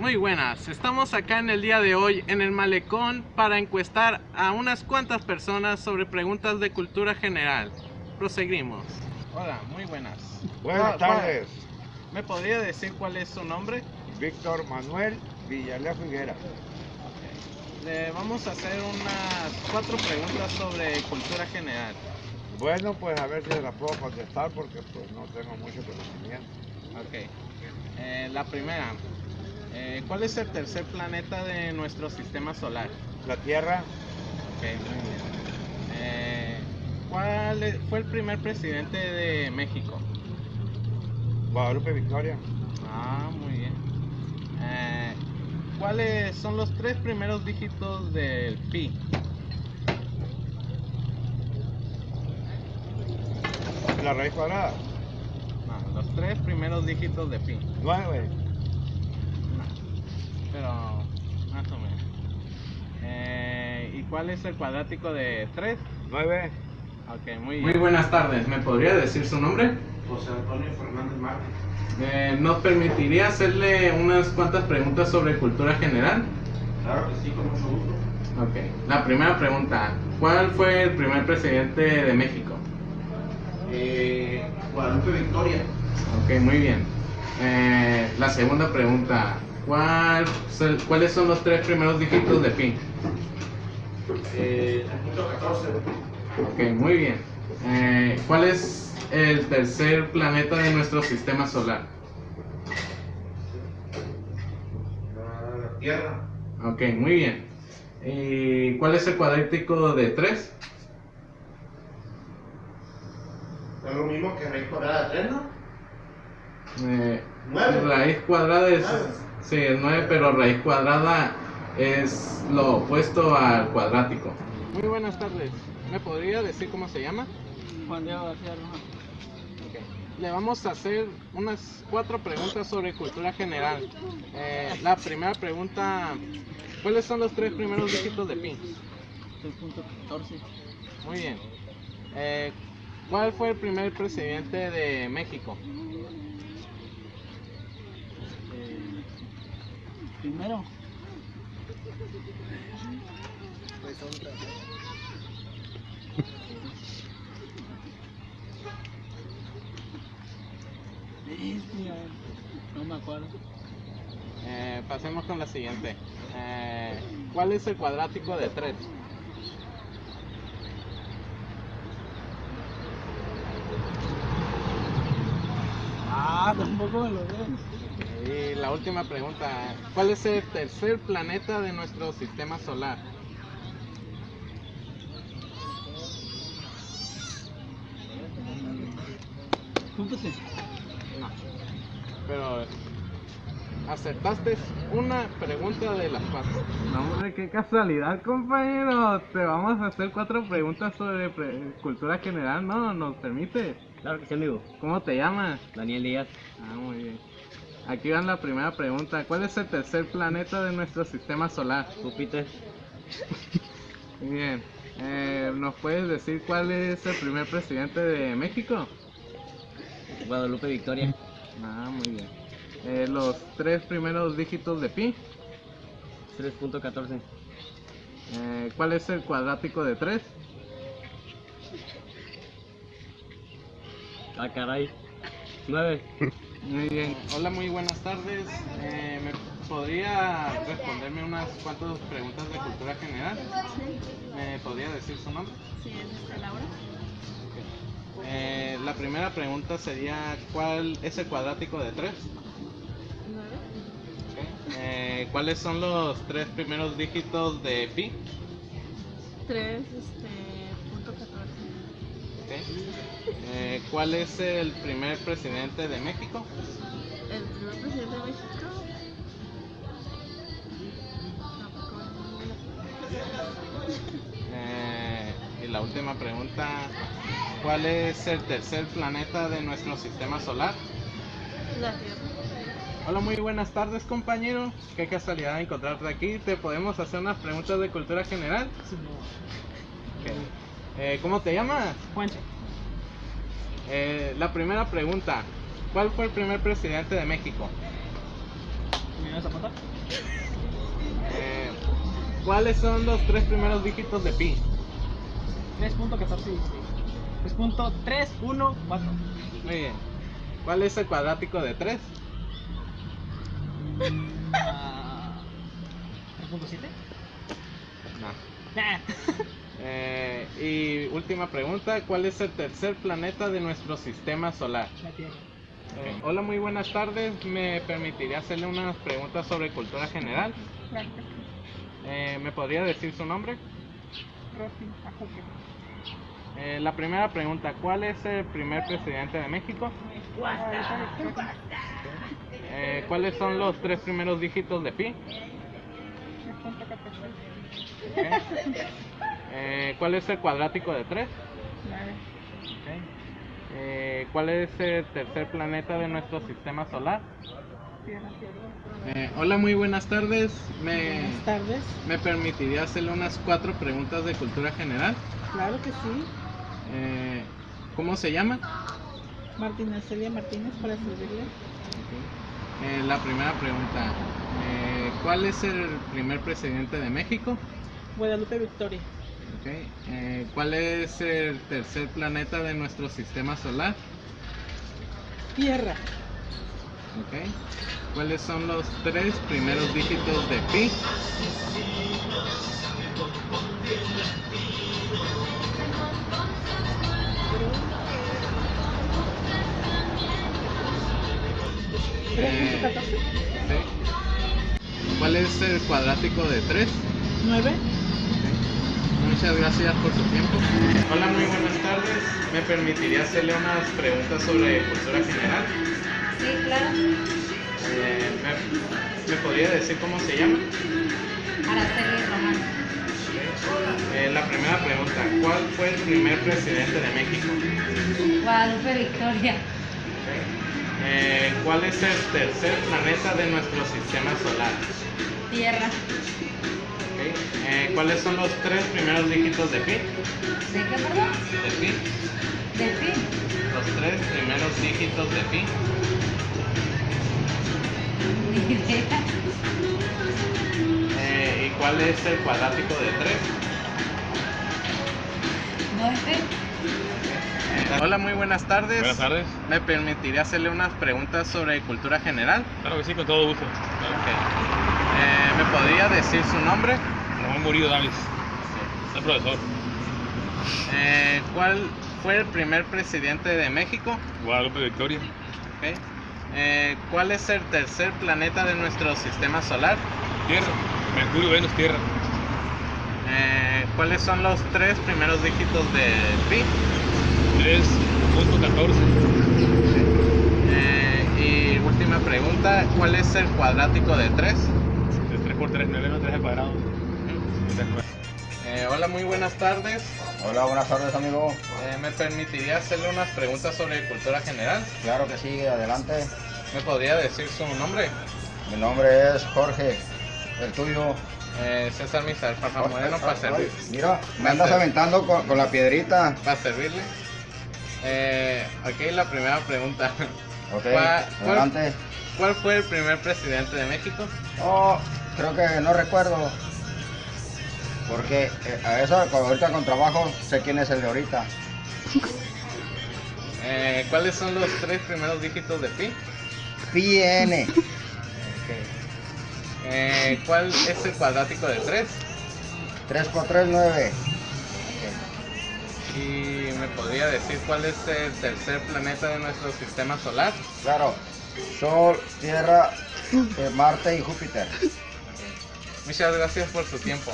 Muy buenas, estamos acá en el día de hoy en el malecón para encuestar a unas cuantas personas sobre preguntas de cultura general. Proseguimos. Hola, muy buenas. Buenas tardes. ¿Me podría decir cuál es su nombre? Víctor Manuel Villalea Figuera. Le vamos a hacer unas 4 preguntas sobre cultura general. Bueno, pues a ver si las puedo contestar porque pues no tengo mucho conocimiento. Ok. La primera. ¿Cuál es el tercer planeta de nuestro sistema solar? La Tierra. Ok, muy bien. ¿Cuál fue el primer presidente de México? Guadalupe Victoria. Ah, muy bien. ¿Cuáles son los 3 primeros dígitos del pi? La raíz cuadrada. No, los 3 primeros dígitos de pi. 9. No, pero más o menos. ¿Y cuál es el cuadrático de 3? 9. Ok, muy bien. Muy buenas tardes. ¿Me podría decir su nombre? José Antonio Fernández Márquez. ¿Nos permitiría hacerle unas cuantas preguntas sobre cultura general? Claro que sí, con mucho gusto. Ok. La primera pregunta. ¿Cuál fue el primer presidente de México? Guadalupe Victoria. Ok, muy bien. La segunda pregunta. ¿Cuáles son los 3 primeros dígitos de pi? 3.14. Ok, muy bien. ¿Cuál es el tercer planeta de nuestro sistema solar? La Tierra. Ok, muy bien. ¿Y cuál es el cuadrático de 3? Es lo mismo que raíz cuadrada de 3, ¿no? 9. Raíz cuadrada es... Sí, es 9, pero raíz cuadrada es lo opuesto al cuadrático. Muy buenas tardes. ¿Me podría decir cómo se llama? Juan Diego García Roja. Okay. Le vamos a hacer unas 4 preguntas sobre cultura general. La primera pregunta, ¿cuáles son los 3 primeros dígitos de pi? 3.14. Muy bien. ¿Cuál fue el primer presidente de México? Primero. No me acuerdo. Pasemos con la siguiente. ¿Cuál es el cuadrático de 3? Tampoco me lo sé. Y la última pregunta, ¿cuál es el tercer planeta de nuestro sistema solar? Júpiter. No, pero acertaste una pregunta de las 4. No, hombre, qué casualidad, compañero. Te vamos a hacer 4 preguntas sobre cultura general, ¿no? ¿Nos permite? Claro que sí, amigo. ¿Cómo te llamas? Daniel Díaz. Ah, muy bien. Aquí va la primera pregunta. ¿Cuál es el tercer planeta de nuestro sistema solar? Júpiter. Muy bien. ¿Nos puedes decir cuál es el primer presidente de México? Guadalupe Victoria. Ah, muy bien. ¿Los 3 primeros dígitos de pi? 3.14. ¿Cuál es el cuadrático de 3? Ah, caray. 9. Muy bien. Hola, muy buenas tardes. ¿Me podría responderme unas cuantas preguntas de cultura general? ¿Me podría decir su nombre? Sí, es Laura. Okay. La primera pregunta sería, ¿cuál es el cuadrático de 3? 9. Okay. ¿Cuáles son los 3 primeros dígitos de pi? 3, punto 14. Okay. ¿Cuál es el primer presidente de México? El primer presidente de México. Y la última pregunta, ¿cuál es el tercer planeta de nuestro sistema solar? La Tierra. Hola, muy buenas tardes, compañero. Qué casualidad encontrarte aquí. ¿Te podemos hacer unas preguntas de cultura general? Sí, Okay. ¿Cómo te llamas? Juancho. La primera pregunta, ¿cuál fue el primer presidente de México? ¿Cuáles son los tres primeros dígitos de pi? 3.1416. 3.314. Muy bien. ¿Cuál es el cuadrático de 3? 3.7. No. Nah. Y última pregunta, ¿cuál es el tercer planeta de nuestro sistema solar? La Tierra. Hola, muy buenas tardes. ¿Me permitiría hacerle unas preguntas sobre cultura general? Claro. ¿Me podría decir su nombre? Rosy Ajuque. La primera pregunta, ¿cuál es el primer presidente de México? ¿Cuáles son los tres primeros dígitos de pi? 3.14. ¿Cuál es el cuadrático de 3? 9. ¿Cuál es el tercer planeta de nuestro sistema solar? Tierra. Hola, muy buenas tardes. Buenas tardes. ¿Me permitiría hacerle unas 4 preguntas de cultura general? Claro que sí. ¿Cómo se llama? Martina Celia Martínez, para servirle. La primera pregunta, ¿cuál es el primer presidente de México? Guadalupe Victoria. ¿Cuál es el tercer planeta de nuestro sistema solar? Tierra. ¿Cuáles son los tres primeros dígitos de pi? ¿3.14? ¿Cuál es el cuadrático de 3? 9. Muchas gracias por su tiempo. Hola, muy buenas tardes. ¿Me permitiría hacerle unas preguntas sobre cultura general? Sí, claro. ¿Me podría decir cómo se llama? Araceli Román. La primera pregunta, ¿cuál fue el primer presidente de México? Guadalupe Victoria. ¿Cuál es el tercer planeta de nuestro sistema solar? Tierra. ¿Cuáles son los tres primeros dígitos de pi? ¿De qué, perdón? De pi. De pi. Los tres primeros dígitos de pi. Ni idea. ¿Y cuál es el cuadrático de 3? 9. Hola, muy buenas tardes. Buenas tardes. ¿Me permitiría hacerle unas preguntas sobre cultura general? Claro que sí, con todo gusto. ¿Me podría decir su nombre? Ramón Murillo Davis. Soy profesor. ¿Cuál fue el primer presidente de México? Guadalupe Victoria. ¿Cuál es el tercer planeta de nuestro sistema solar? Tierra. Mercurio, Venus, Tierra. ¿Cuáles son los tres primeros dígitos de pi? 3.14. Y última pregunta, ¿cuál es el cuadrático de 3? 3 por 3, 9 menos 3 al cuadrado. Hola, muy buenas tardes. Hola, buenas tardes, amigo. ¿Me permitiría hacerle unas preguntas sobre cultura general? Claro que sí, adelante. ¿Me podría decir su nombre? Mi nombre es Jorge, el tuyo. César Misael Faja Moreno, para servir. Mira, me andas aventando con la piedrita. Para servirle. Ok, la primera pregunta. Ok, adelante. ¿Cuál fue el primer presidente de México? Oh, creo que no recuerdo. Porque a eso, ahorita con trabajo, sé quién es el de ahorita. ¿Cuáles son los tres primeros dígitos de pi? PN. ¿Cuál es el cuadrático de 3? 3 por 3, 9. ¿Y me podría decir cuál es el tercer planeta de nuestro sistema solar? Claro, Sol, Tierra, Marte y Júpiter. Muchas gracias por su tiempo.